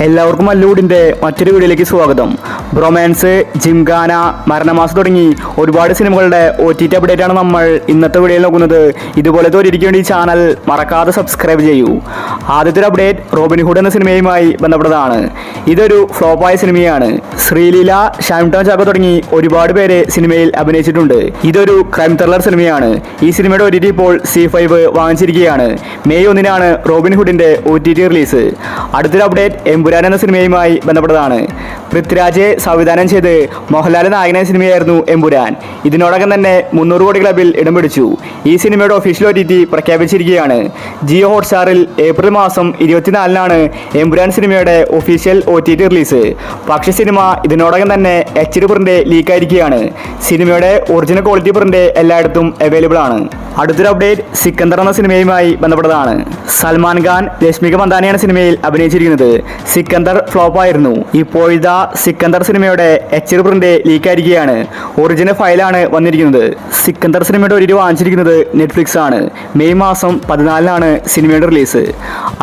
എല്ലാവർക്കും മല്ലൂടിൻ്റെ മറ്റൊരു വീഡിയോയിലേക്ക് സ്വാഗതം. ബ്രൊമാൻസ്, ജിംഖാന, മരണമാസം തുടങ്ങി ഒരുപാട് സിനിമകളുടെ OTT അപ്ഡേറ്റ് ആണ് നമ്മൾ ഇന്നത്തെ വീഡിയോയിൽ നോക്കുന്നത്. ഇതുപോലത്തെ ഒരു വേണ്ടി ഈ ചാനൽ മറക്കാതെ സബ്സ്ക്രൈബ് ചെയ്യൂ. ആദ്യത്തെ ഒരു അപ്ഡേറ്റ് റോബിൻഹുഡ് എന്ന സിനിമയുമായി ബന്ധപ്പെട്ടതാണ്. ഇതൊരു ഫ്ലോപ്പായ സിനിമയാണ്. ശ്രീലീല, ഷാംടോൺ ചാക്കോ തുടങ്ങി ഒരുപാട് പേര് സിനിമയിൽ അഭിനയിച്ചിട്ടുണ്ട്. ഇതൊരു ക്രൈം ത്രില്ലർ സിനിമയാണ്. ഈ സിനിമയുടെ OTT ഇപ്പോൾ C5 വാങ്ങിച്ചിരിക്കുകയാണ്. മെയ് 1 റോബിൻഹുഡിന്റെ OTT റിലീസ്. അടുത്തൊരു അപ്ഡേറ്റ് എമ്പുരാൻ എന്ന സിനിമയുമായി ബന്ധപ്പെട്ടതാണ്. പൃഥ്വിരാജ് സംവിധാനം ചെയ്ത് മോഹൻലാൽ നായകനായ സിനിമയായിരുന്നു എമ്പുരാൻ. ഇതിനോടകം തന്നെ 300 കോടി ക്ലബിൽ ഇടം പിടിച്ചു. ഈ സിനിമയുടെ ഒഫീഷ്യൽ OTT പ്രഖ്യാപിച്ചിരിക്കുകയാണ്. ജിയോ ഹോട്ട്സ്റ്റാറിൽ ഏപ്രിൽ മാസം 24 എമ്പുരാൻ സിനിമയുടെ ഒഫീഷ്യൽ OTT റിലീസ്. പക്ഷേ സിനിമ ഇതിനോടകം തന്നെ HD പ്രിന്റ് ലീക്കായിരിക്കുകയാണ്. സിനിമയുടെ ഒറിജിനൽ ക്വാളിറ്റി പ്രിന്റ് എല്ലായിടത്തും അവൈലബിൾ ആണ്. അടുത്തൊരു അപ്ഡേറ്റ് സിക്കന്ദർ എന്ന സിനിമയുമായി ബന്ധപ്പെട്ടതാണ്. സൽമാൻ ഖാൻ, രശ്മിക മന്ദാനയാണ് സിനിമയിൽ അഭിനയിച്ചിരിക്കുന്നത്. സിക്കന്ദർ ഫ്ലോപ്പായിരുന്നു. ഇപ്പോഴത്തെ സിക്കന്ദർ സിനിമയുടെ HD പ്രിന്റ് ലീക്കായിരിക്കുകയാണ്. ഒറിജിനൽ ഫയലാണ് വന്നിരിക്കുന്നത്. സിക്കന്ദർ സിനിമയുടെ OTT വാങ്ങിച്ചിരിക്കുന്നത് നെറ്റ്ഫ്ലിക്സ് ആണ്. മെയ് മാസം 14 സിനിമയുടെ റിലീസ്.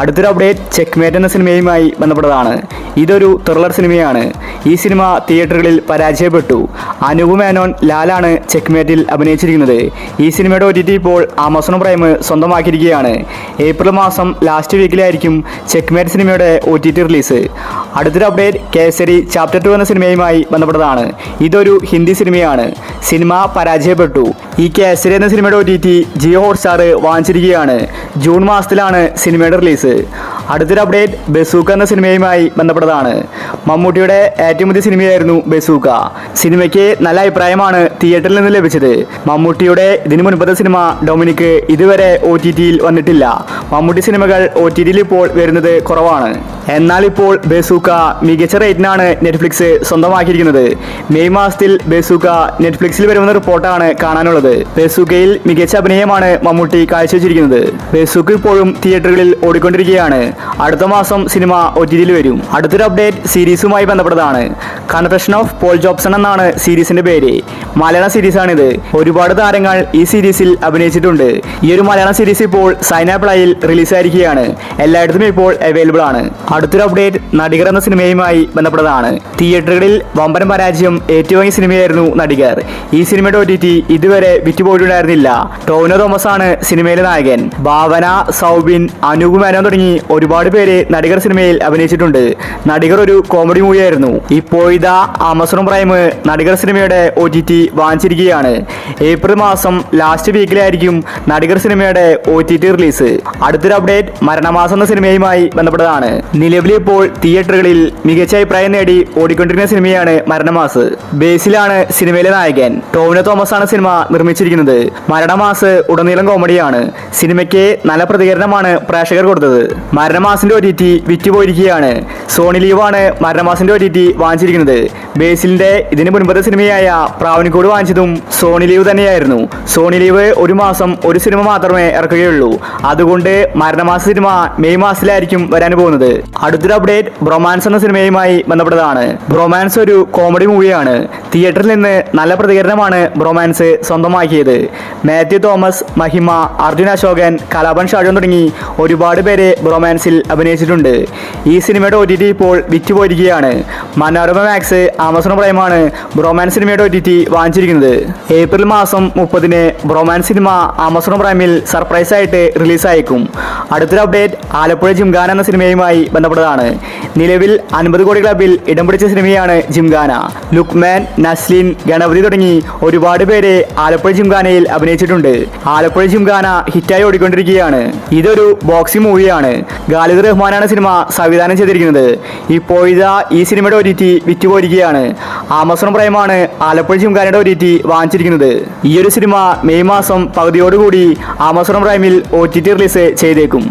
അടുത്തൊരു അപ്ഡേറ്റ് ചെക്ക്മേറ്റ് എന്ന സിനിമയുമായി ബന്ധപ്പെട്ടതാണ്. ഇതൊരു ത്രില്ലർ സിനിമയാണ്. ഈ സിനിമ തിയേറ്ററുകളിൽ പരാജയപ്പെട്ടു. അനൂപ് മേനോൻ, ലാലാണ് ചെക്ക്മേറ്റിൽ അഭിനയിച്ചിരിക്കുന്നത്. ഈ സിനിമയുടെ OTT ഇപ്പോൾ ആമസോൺ പ്രൈം സ്വന്തമാക്കിയിരിക്കുകയാണ്. ഏപ്രിൽ മാസം ലാസ്റ്റ് വീക്കിലായിരിക്കും ചെക്ക്മേറ്റ് സിനിമയുടെ OTT റിലീസ്. അടുത്തൊരു അപ്ഡേറ്റ് കേസരി ചാപ്റ്റർ 2 എന്ന സിനിമയുമായി ബന്ധപ്പെട്ടതാണ്. ഇതൊരു ഹിന്ദി സിനിമയാണ്. സിനിമ പരാജയപ്പെട്ടു. ഈ കേസരി എന്ന സിനിമയുടെ OTT ജിയോ ഹോട്ട്സ്റ്റാർ വാങ്ങിച്ചിരിക്കുകയാണ്. ജൂൺ മാസത്തിലാണ് സിനിമയുടെ റിലീസ്. അടുത്തൊരു അപ്ഡേറ്റ് ബസൂക്ക എന്ന സിനിമയുമായി ബന്ധപ്പെട്ടതാണ്. മമ്മൂട്ടിയുടെ ഏറ്റവും പുതിയ സിനിമയായിരുന്നു ബസൂക്ക. സിനിമയ്ക്ക് നല്ല അഭിപ്രായമാണ് തിയേറ്ററിൽ നിന്ന് ലഭിച്ചത്. മമ്മൂട്ടിയുടെ ഇതിനു മുൻപത്തെ സിനിമ ഡൊമിനിക് ഇതുവരെ OTTയിൽ വന്നിട്ടില്ല. മമ്മൂട്ടി സിനിമകൾ OTTയിൽ ഇപ്പോൾ വരുന്നത് കുറവാണ്. എന്നാൽ ഇപ്പോൾ ബസൂക്ക മികച്ച റേറ്റിനാണ് നെറ്റ്ഫ്ലിക്സ് സ്വന്തമാക്കിയിരിക്കുന്നത്. മെയ് മാസത്തിൽ ബസൂക്ക നെറ്റ്ഫ്ലിക്സിൽ വരുമെന്ന റിപ്പോർട്ടാണ് കാണാനുള്ളത്. ബസൂക്കയിൽ മികച്ച അഭിനയമാണ് മമ്മൂട്ടി കാഴ്ചവെച്ചിരിക്കുന്നത്. ബസൂക്ക ഇപ്പോഴും തിയേറ്ററുകളിൽ ഓടിക്കൊണ്ടിരിക്കുകയാണ്. അടുത്ത മാസം സിനിമ OTTയിൽ വരും. അടുത്തൊരു അപ്ഡേറ്റ് സീരീസുമായി ബന്ധപ്പെട്ടതാണ്. കൺഫെഷൻ ഓഫ് പോൾ ജോബ്സൺ എന്നാണ് സീരീസിന്റെ പേര്. മലയാളം സീരീസാണിത്. ഒരുപാട് താരങ്ങൾ ഈ സീരീസിൽ അഭിനയിച്ചിട്ടുണ്ട്. ഈ ഒരു മലയാളം സീരീസ് ഇപ്പോൾ സൈന പ്ലേയിൽ റിലീസായിരിക്കുകയാണ്. എല്ലായിടത്തും ഇപ്പോൾ അവൈലബിൾ ആണ്. അടുത്തൊരു അപ്ഡേറ്റ് നടികർ എന്ന സിനിമയുമായി ബന്ധപ്പെട്ടതാണ്. തിയേറ്ററുകളിൽ വമ്പൻ പരാജയം ഏറ്റുവാങ്ങിയ സിനിമയായിരുന്നു നടികർ. ഈ സിനിമയുടെ OTT ഇതുവരെ വിറ്റുപോയിട്ടുണ്ടായിരുന്നില്ല. ടോവിനോ തോമസ് ആണ് സിനിമയിലെ നായകൻ. ഭാവന, സൗബിൻ, അനൂപ് മേനോൻ തുടങ്ങി ഒരുപാട് പേര് നടികർ സിനിമയിൽ അഭിനയിച്ചിട്ടുണ്ട്. നടികർ ഒരു കോമഡി മൂവിയായിരുന്നു. ഇപ്പോഴത്തെ ആമസോൺ പ്രൈം നടികർ സിനിമയുടെ OTT വാങ്ങിച്ചിരിക്കുകയാണ്. ഏപ്രിൽ മാസം ലാസ്റ്റ് വീക്കിലായിരിക്കും നടികർ സിനിമയുടെ OTT റിലീസ്. അടുത്തൊരു അപ്ഡേറ്റ് മരണമാസം എന്ന സിനിമയുമായി ബന്ധപ്പെട്ടതാണ്. നിലവിൽ ഇപ്പോൾ തിയേറ്ററുകളിൽ മികച്ച അഭിപ്രായം നേടി ഓടിക്കൊണ്ടിരിക്കുന്ന സിനിമയാണ് മരണമാസ്. ബേസിലാണ് സിനിമയിലെ നായകൻ. ടോവിനോ തോമസ് ആണ് സിനിമ നിർമ്മിച്ചിരിക്കുന്നത്. മരണമാസ് ഉടനീളം കോമഡിയാണ്. സിനിമയ്ക്ക് നല്ല പ്രതികരണമാണ് പ്രേക്ഷകർ കൊടുത്തത്. മരണമാസിന്റെ OTT വിറ്റുപോയിരിക്കുകയാണ്. സോണി ലീവാണ് മരണമാസിന്റെ OTT വാങ്ങിച്ചിരിക്കുന്നത്. ബേസിലിന്റെ ഇതിന് മുൻപത്തെ സിനിമയായ പ്രാവനിക്കോട് വാങ്ങിച്ചതും സോണി ലീവ് തന്നെയായിരുന്നു. സോണി ലീവ് ഒരു മാസം ഒരു സിനിമ മാത്രമേ ഇറക്കുകയുള്ളൂ. അതുകൊണ്ട് മരണമാസ സിനിമ മെയ് മാസത്തിലായിരിക്കും വരാൻ പോകുന്നത്. അടുത്തൊരു അപ്ഡേറ്റ് ബ്രൊമാൻസ് എന്ന സിനിമയുമായി ബന്ധപ്പെട്ടതാണ്. ബ്രൊമാൻസ് ഒരു കോമഡി മൂവിയാണ്. തിയേറ്ററിൽ നിന്ന് നല്ല പ്രതികരണമാണ് ബ്രൊമാൻസ് സ്വന്തമാക്കിയത്. മാത്യു തോമസ്, മഹിമ, അർജുൻ അശോകൻ, കലാപൻ ഷാജോൻ തുടങ്ങി ഒരുപാട് പേര് ബ്രൊമാൻസിൽ അഭിനയിച്ചിട്ടുണ്ട്. ഈ സിനിമയുടെ OTT ഇപ്പോൾ വിറ്റുപോയിരിക്കുകയാണ്. മനോരമ മാക്സ്, ആമസോൺ പ്രൈമാണ് ബ്രൊമാൻസ് സിനിമയുടെ OTT വാങ്ങിച്ചിരിക്കുന്നത്. ഏപ്രിൽ മാസം 30 ബ്രൊമാൻസ് സിനിമ ആമസോൺ പ്രൈമിൽ സർപ്രൈസ് ആയിട്ട് റിലീസായേക്കും. അടുത്തൊരു അപ്ഡേറ്റ് ആലപ്പുഴ ജിംഖാന എന്ന സിനിമയുമായി ബന്ധപ്പെട്ടതാണ്. നിലവിൽ 50 കോടി ക്ലബിൽ ഇടം പിടിച്ച സിനിമയാണ് ജിംഖാന. ലുക്മാൻ, നസ്ലിൻ, ഗണപതി തുടങ്ങി ഒരുപാട് പേര് ആലപ്പുഴ ജിംഖാനയിൽ അഭിനയിച്ചിട്ടുണ്ട്. ആലപ്പുഴ ജിംഖാന ഹിറ്റായി ഓടിക്കൊണ്ടിരിക്കുകയാണ്. ഇതൊരു ബോക്സിംഗ് മൂവിയാണ്. ഖാലിദ് റഹ്മാനാണ് സിനിമ സംവിധാനം ചെയ്തിരിക്കുന്നത്. ഇപ്പോഴത്തെ ഈ സിനിമയുടെ OTT വിറ്റുപോയിരിക്കുകയാണ്. ആമസോൺ പ്രൈമാണ് ആലപ്പുഴ ജിംഖാനയുടെ OTT വാങ്ങിച്ചിരിക്കുന്നത്. ഈ ഒരു സിനിമ മെയ് മാസം പകുതിയോടുകൂടി ആമസോൺ പ്രൈമിൽ OTT റിലീസ് ചെയ്തേക്കും.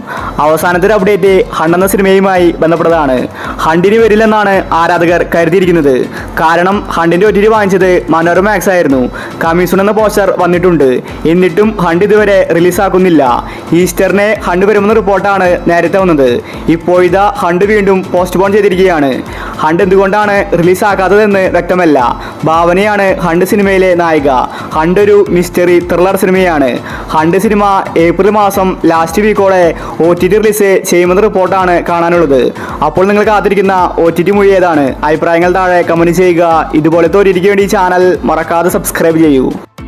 അവസാനത്തെ അപ്ഡേറ്റ് ഹണ്ട് എന്ന സിനിമയുമായി ബന്ധപ്പെട്ടതാണ്. ഹണ്ടിന് വരില്ലെന്നാണ് ആരാധകർ കരുതിയിരിക്കുന്നത്. കാരണം ഹണ്ടിന്റെ OTT വാങ്ങിച്ചത് മനോരമ മാക്സ് ആയിരുന്നു. കമ്മീഷൻ എന്ന പോസ്റ്റർ വന്നിട്ടുണ്ട്. എന്നിട്ടും ഹണ്ട് ഇതുവരെ റിലീസാക്കുന്നില്ല. ഈസ്റ്ററിനെ ഹണ്ട് വരുമെന്ന റിപ്പോർട്ടാണ് നേരത്തെ വന്നത്. ഇപ്പോഴിതാ ഹണ്ട് വീണ്ടും പോസ്റ്റ്പോൺ ചെയ്തിരിക്കുകയാണ്. ഹണ്ട് എന്തുകൊണ്ടാണ് റിലീസാക്കാത്തതെന്ന് വ്യക്തമല്ല. ഭാവനയാണ് ഹണ്ട് സിനിമയിലെ നായിക. ഹണ്ട് ഒരു മിസ്റ്ററി ത്രില്ലർ സിനിമയാണ്. ഹണ്ട് സിനിമ ഏപ്രിൽ മാസം ലാസ്റ്റ് വീക്കോടെ OTT റിലീസ് ചെയ്യുമെന്ന റിപ്പോർട്ടാണ് കാണാനുള്ളത്. അപ്പോൾ നിങ്ങൾ കാത്തിരിക്കുന്ന OTT മൂവി ഏതാണ്? അഭിപ്രായങ്ങൾ താഴെ കമന്റ് ചെയ്യുക. ഇതുപോലത്തെ OTTക്ക് വേണ്ടി ചാനൽ മറക്കാതെ സബ്സ്ക്രൈബ് ചെയ്യൂ.